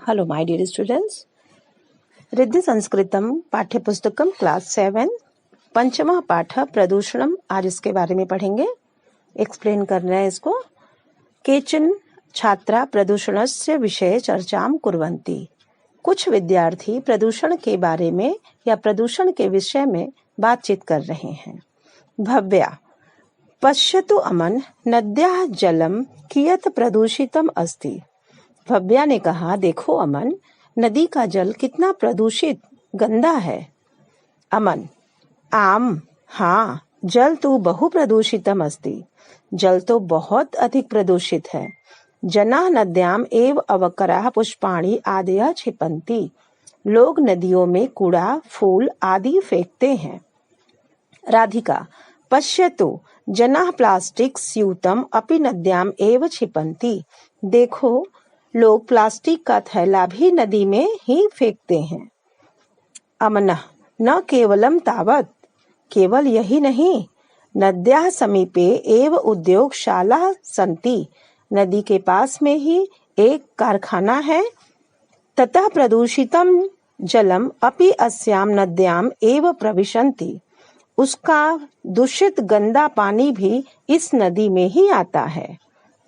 Hello my dear students, Riddhi संस्कृतम पाठ्यपुस्तकम class 7 पंचमा पाठ प्रदूषणम। आज इसके बारे में पढ़ेंगे, एक्सप्लेन कर रहे हैं इसको। केचन छात्रा प्रदूषणस्य विषये चर्चाम कुर्वन्ति। कुछ विद्यार्थी प्रदूषण के बारे में या प्रदूषण के विषय में बातचीत कर रहे हैं। भव्या पश्यतु अमन नद्याः जलम कियत् प्रदूषितम अस्ति। भव्या ने कहा, देखो अमन, नदी का जल कितना प्रदूषित गंदा है। अमन आम हाँ, जल तो बहु प्रदूषितम अस्ति। जल तो बहुत अधिक प्रदूषित है। जनाः नद्याम एव अवकराः पुष्पाणि आदयः क्षिपन्ति। लोग नदियों में कूड़ा, फूल आदि फेंकते हैं। राधिका पश्यतु जनाः प्लास्टिक स्यूतम अपि नद्याम एव क्षिपन्ति। देखो, लोग प्लास्टिक का थैला भी नदी में ही फेंकते हैं। अमना न केवलम तावत, केवल यही नहीं, नद्याः समीपे एव उद्योगशालाः सन्ति। नदी के पास में ही एक कारखाना है। ततः प्रदूषितम जलम अपि अस्याम नद्याम एव प्रविशन्ति। उसका दूषित गंदा पानी भी इस नदी में ही आता है।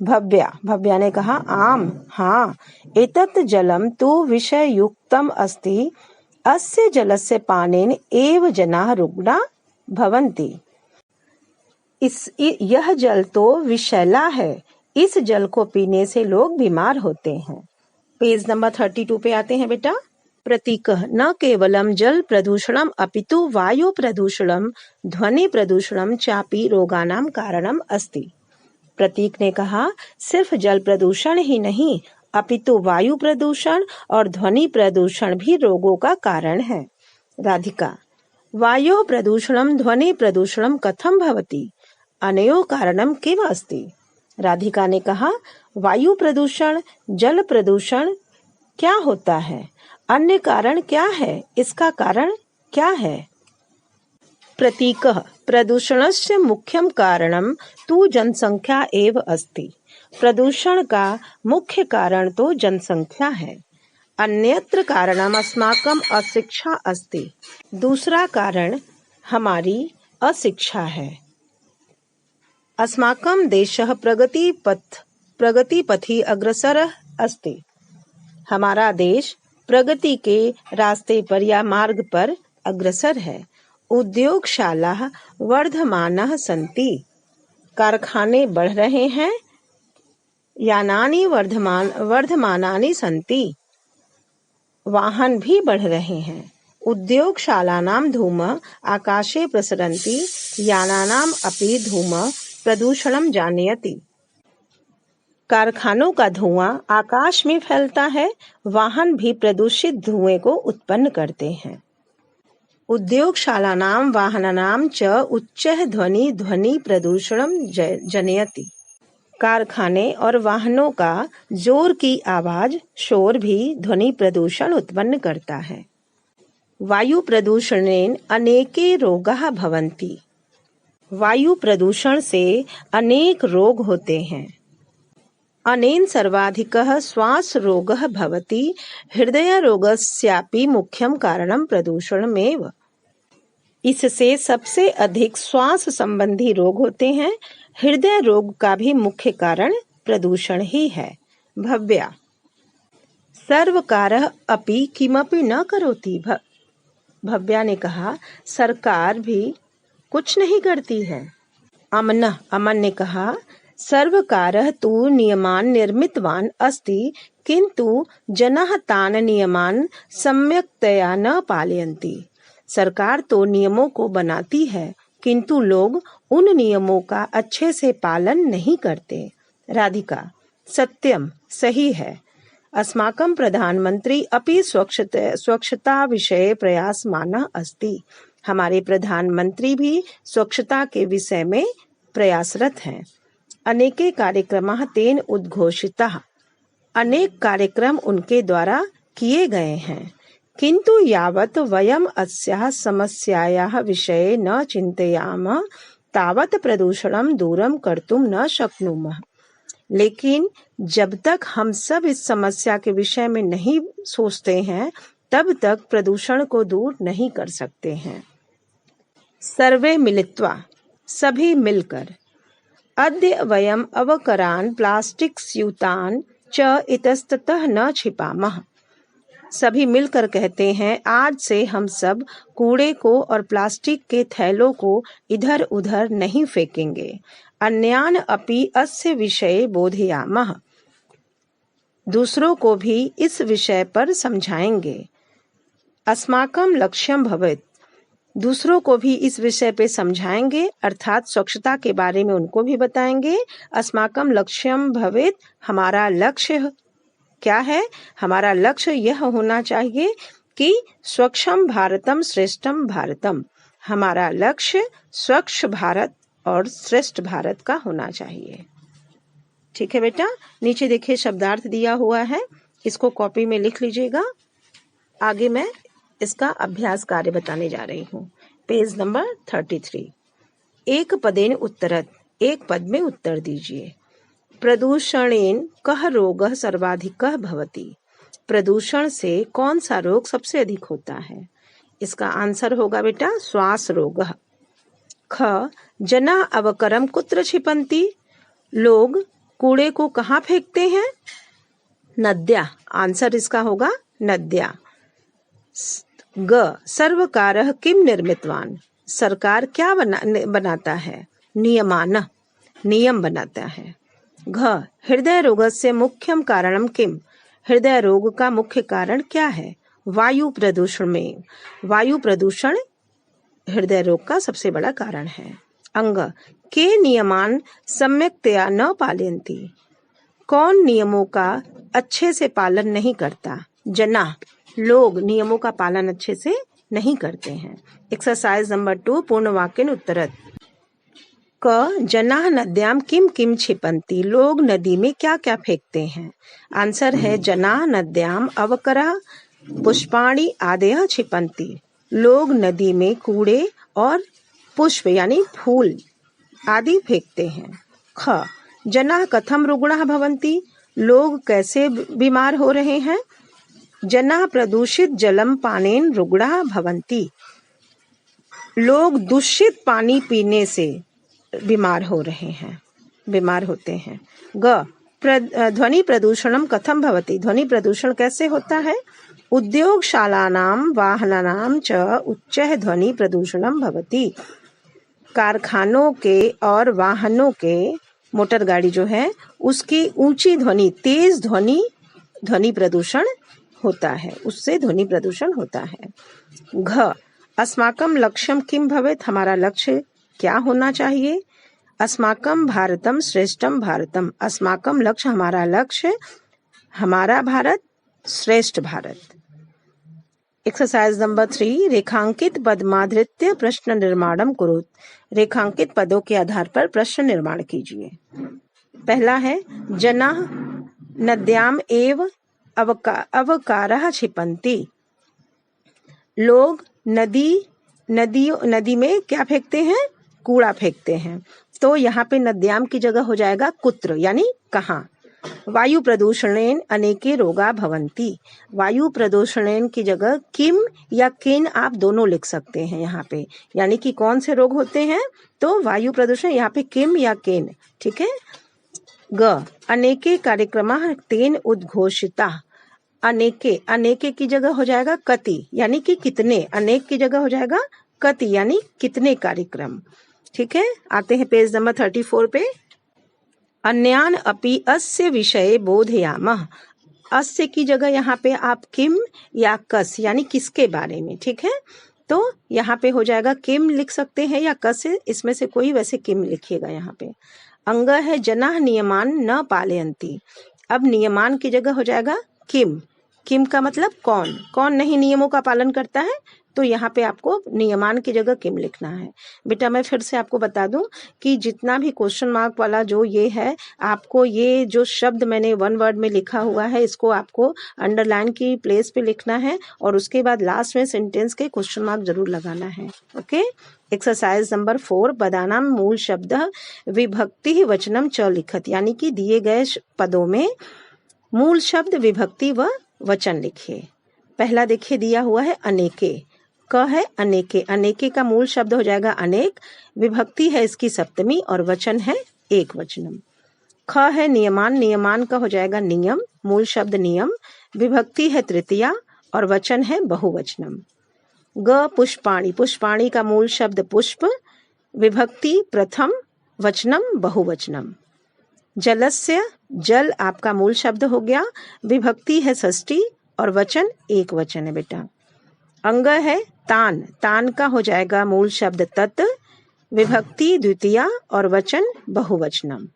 भव्या ने कहा, आम हाँ, एतत् जलम तु विषय युक्तम अस्ति। अस्य जलस्य पानेन एव जनाः रुग्णा भवन्ति। यह जल तो विषैला है। इस जल को पीने से लोग बीमार होते हैं। पेज नंबर 32 पे आते हैं बेटा। प्रतीकः न केवलम जल प्रदूषणम अपितु वायु प्रदूषणम ध्वनि प्रदूषणम चापि रोगानां कारणम अस्ति। प्रतीक ने कहा, सिर्फ जल प्रदूषण ही नहीं, अपितु वायु प्रदूषण और ध्वनि प्रदूषण भी रोगों का कारण है। राधिका वायु प्रदूषणम ध्वनि प्रदूषणम कथम भवति, अनयोः कारणम किम अस्ति। राधिका ने कहा, वायु प्रदूषण, जल प्रदूषण क्या होता है, अन्य कारण क्या है, इसका कारण क्या है। प्रतीकः प्रदूषणस्य मुख्यम कारणम तु जनसंख्या एव अस्ति। प्रदूषण का मुख्य कारण तो जनसंख्या है। अन्यत्र कारणम अस्माकम अशिक्षा अस्ति। दूसरा कारण हमारी अशिक्षा है। अस्माकं देशः प्रगतिपथि अग्रसरः अस्ति। हमारा देश प्रगति के रास्ते पर या मार्ग पर अग्रसर है। उद्योगशालाः वर्धमानाः सन्ति। कारखाने बढ़ रहे हैं। यानानि वर्धमानानि सन्ति। वाहन भी बढ़ रहे हैं। उद्योगशालानां धूमः आकाशे प्रसरन्ति। यानानाम् अपि धूमः प्रदूषणं जनयति। कारखानों का धुआं आकाश में फैलता है। वाहन भी प्रदूषित धुएं को उत्पन्न करते हैं। उद्योगशालानां वाहनानां च उच्चः ध्वनि प्रदूषणं जनयति। कारखाने और वाहनों का जोर की आवाज, शोर भी ध्वनि प्रदूषण उत्पन्न करता है। वायु प्रदूषणेन अनेके रोगाः भवन्ति। वायु प्रदूषण से अनेक रोग होते हैं। अनेन सर्वाधिकः श्वास रोगः भवति। हृदय रोगस्यापि मुख्यम कारणम प्रदूषणमेव। इससे सबसे अधिक श्वास संबंधी रोग होते हैं। हृदय रोग का भी मुख्य कारण प्रदूषण ही है। भव्या सर्वकारः अपि किमपि न करोति। भव्या ने कहा, सरकार भी कुछ नहीं करती है। अमन ने कहा, सर्वकारः तु नियमान् निर्मितवान् अस्ति, किन्तु जनाः तान् नियमान् सम्यक्तया न पालयन्ति। सरकार तो नियमों को बनाती है, किंतु लोग उन नियमों का अच्छे से पालन नहीं करते। राधिका सत्यम, सही है। अस्माकं प्रधानमंत्री अपि स्वच्छता विषये प्रयासमानः अस्ति। हमारे प्रधानमंत्री भी स्वच्छता के विषय में प्रयासरत हैं। अनेके कार्यक्रमाः तेन उद्घोषिताः। अनेक कार्यक्रम उनके द्वारा किए गए हैं। किंतु यावत् वयम् अस्याः समस्यायाः विषये न चिन्तयामः तावत् प्रदूषणं दूरं कर्तुं न शक्नुमः। लेकिन जब तक हम सब इस समस्या के विषय में नहीं सोचते हैं तब तक प्रदूषण को दूर नहीं कर सकते हैं। सर्वे मिलित्वा, सभी मिलकर। अद्य वयम् अवकरान् प्लास्टिक स्यूतान् च इतस्ततः न छिपामः। सभी मिलकर कहते हैं, आज से हम सब कूड़े को और प्लास्टिक के थैलों को इधर उधर नहीं फेंकेंगे। अन्यान अपि अस्य विषये बोधयामः, दूसरों को भी इस विषय पर समझाएंगे। अस्माकं लक्ष्यं भवेत्, दूसरों को भी इस विषय पे समझाएंगे, अर्थात स्वच्छता के बारे में उनको भी बताएंगे। अस्माकं लक्ष्यं भवेत्, हमारा लक्ष्य क्या है? हमारा लक्ष्य यह होना चाहिए कि स्वच्छम भारतम श्रेष्ठम भारतम, हमारा लक्ष्य स्वच्छ भारत और श्रेष्ठ भारत का होना चाहिए। ठीक है बेटा, नीचे देखिए शब्दार्थ दिया हुआ है, इसको कॉपी में लिख लीजिएगा। आगे मैं इसका अभ्यास कार्य बताने जा रही हूँ। Page number 33। एक पदेन उत्तरत, एक पद में उत्तर दीजिए। प्रदूषणेन कः रोगः सर्वाधिकः भवति, प्रदूषण से कौन सा रोग सबसे अधिक होता है? इसका आंसर होगा बेटा श्वास रोगः। ख, जना अवकरम कुत्र क्षिपन्ति, लोग कूड़े को कहाँ फेंकते हैं? नद्या, आंसर इसका होगा नद्या। ग, सर्वकारः किम निर्मितवान, सरकार क्या बनाता है? नियमान, नियम बनाता है। घ, हृदय रोगस्य मुख्यम कारणम किम, हृदय रोग का मुख्य कारण क्या है? वायु प्रदूषण में, वायु प्रदूषण हृदय रोग का सबसे बड़ा कारण है। अंग, के नियमान सम्यक्तया न पालयन्ति, कौन नियमों का अच्छे से पालन नहीं करता? जना, लोग नियमों का पालन अच्छे से नहीं करते हैं। एक्सरसाइज नंबर 2, पूर्ण वाक्य उत्तरत। क, जनाः नद्याम किम किम क्षिपन्ति, लोग नदी में क्या क्या फेंकते हैं? आंसर है जनाः नद्याम अवकरः पुष्पाणि आदयः क्षिपन्ति, लोग नदी में कूड़े और पुष्प यानी फूल आदि फेंकते हैं। ख, जनाः कथम रुग्णाः भवन्ति, लोग कैसे बीमार हो रहे हैं? जनाः प्रदूषित जलम पानेन रुग्णाः भवन्ति, लोग दूषित पानी पीने से बीमार हो रहे हैं, बीमार होते हैं। ग, ध्वनि प्रदूषणम कथम भवति, ध्वनि प्रदूषण कैसे होता है? उद्योगशालानां वाहनानां च उच्चः ध्वनि प्रदूषणम भवति, कारखानों के और वाहनों के, मोटर गाड़ी जो है उसकी ऊंची ध्वनि, तेज ध्वनि, ध्वनि प्रदूषण होता है, उससे ध्वनि प्रदूषण होता है। घ, अस्माकं लक्ष्यम किम भवेत्, हमारा लक्ष्य क्या होना चाहिए? अस्माकं भारतम श्रेष्ठम भारतम, अस्माकं लक्ष्य, हमारा लक्ष्य, हमारा भारत श्रेष्ठ भारत। एक्सरसाइज नंबर 3, रेखांकित पदमाधृत्य प्रश्न निर्माणम कुरुत, रेखांकित पदों के आधार पर प्रश्न निर्माण कीजिए। पहला है जनाः नद्याम एव अवकारः क्षिपन्ति, लोग नदी में क्या फेंकते हैं? कूड़ा फेंकते हैं। तो यहाँ पे नद्याम की जगह हो जाएगा कुत्र, यानी कहाँ। वायु प्रदूषणेन अनेके रोगा भवन्ति, वायु प्रदूषणेन की जगह किम या किन आप दोनों लिख सकते हैं यहाँ पे, यानी कि कौन से रोग होते हैं? तो वायु प्रदूषण, यहाँ पे किम या केन। ठीक है। ग, अनेके कार्यक्रमाः तेन उद्घोषिता, अनेके, अनेके की जगह हो जाएगा कति, यानी कि कितने, अनेक की जगह हो जाएगा कति, यानी कितने कार्यक्रम। ठीक है, आते हैं पेज नंबर 34 पे। अन्यान अपि अस्य विषये बोधयामः, अस्य की जगह यहाँ पे आप किम या कस यानी किसके बारे में। ठीक है, तो यहाँ पे हो जाएगा किम लिख सकते हैं या कस, इसमें से कोई वैसे किम लिखिएगा यहाँ पे। अंग है जनाः नियमान न पालयन्ति, अब नियमान की जगह हो जाएगा किम, किम का मतलब कौन, कौन नहीं नियमों का पालन करता है, तो यहाँ पे आपको नियमान की जगह किम लिखना है। बेटा मैं फिर से आपको बता दूं कि जितना भी क्वेश्चन मार्क वाला जो ये है, आपको ये जो शब्द मैंने वन वर्ड में लिखा हुआ है इसको आपको अंडरलाइन की प्लेस पे लिखना है और उसके बाद लास्ट में सेंटेंस के क्वेश्चन मार्क जरूर लगाना है। ओके, एक्सरसाइज नंबर 4, पदानां मूल शब्द विभक्ति वचनम च लिखत, यानी कि दिए गए पदों में मूल शब्द विभक्ति व वचन लिखिए। पहला देखिए दिया हुआ है अनेके, क है अनेके, अनेके का मूल शब्द हो जाएगा अनेक, विभक्ति है इसकी सप्तमी और वचन है एक वचनम। ख है नियमान, नियमान का हो जाएगा नियम, मूल शब्द नियम, विभक्ति है तृतीया और वचन है बहुवचनम। ग पुष्पाणि, पुष्पाणि का मूल शब्द पुष्प, विभक्ति प्रथम, वचनम बहुवचनम। जलस्य, जल आपका मूल शब्द हो गया, विभक्ति है षष्ठी और वचन एक वचन है बेटा। अंग है तान, तान का हो जाएगा मूल शब्द तत्, विभक्ति द्वितीया और वचन बहुवचनम।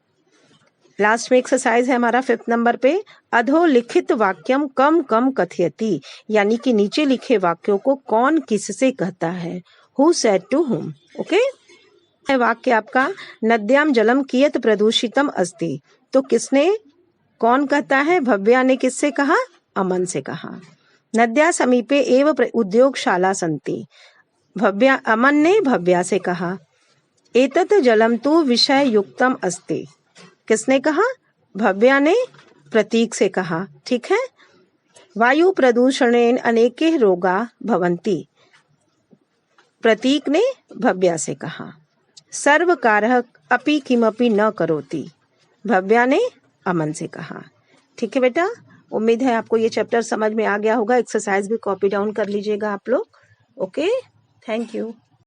लास्ट में एक्सरसाइज है हमारा 5th नंबर पे, अधोलिखित वाक्यम कम कम कथयति, यानी कि नीचे लिखे वाक्यों को कौन किससे कहता है, who said to whom. Okay, वाक्य आपका नद्याम जलम कियत प्रदूषितम अस्ति, तो किसने कौन कहता है, भव्या ने किससे कहा, अमन से कहा। नद्या समीपे एव उद्योगशाला सन्ति, भव्या, अमन ने भव्या से कहा। एतत् जलम तु विषय युक्तम अस्ति, किसने कहा, भव्या ने प्रतीक से कहा। ठीक है। वायु प्रदूषणेन अनेके रोगा भवन्ति, प्रतीक ने भव्या से कहा। सर्वकारः अपि किमपि न करोति, भव्या ने अमन से कहा। ठीक है बेटा, उम्मीद है आपको ये चैप्टर समझ में आ गया होगा। एक्सरसाइज भी कॉपी डाउन कर लीजिएगा आप लोग। Okay, thank you.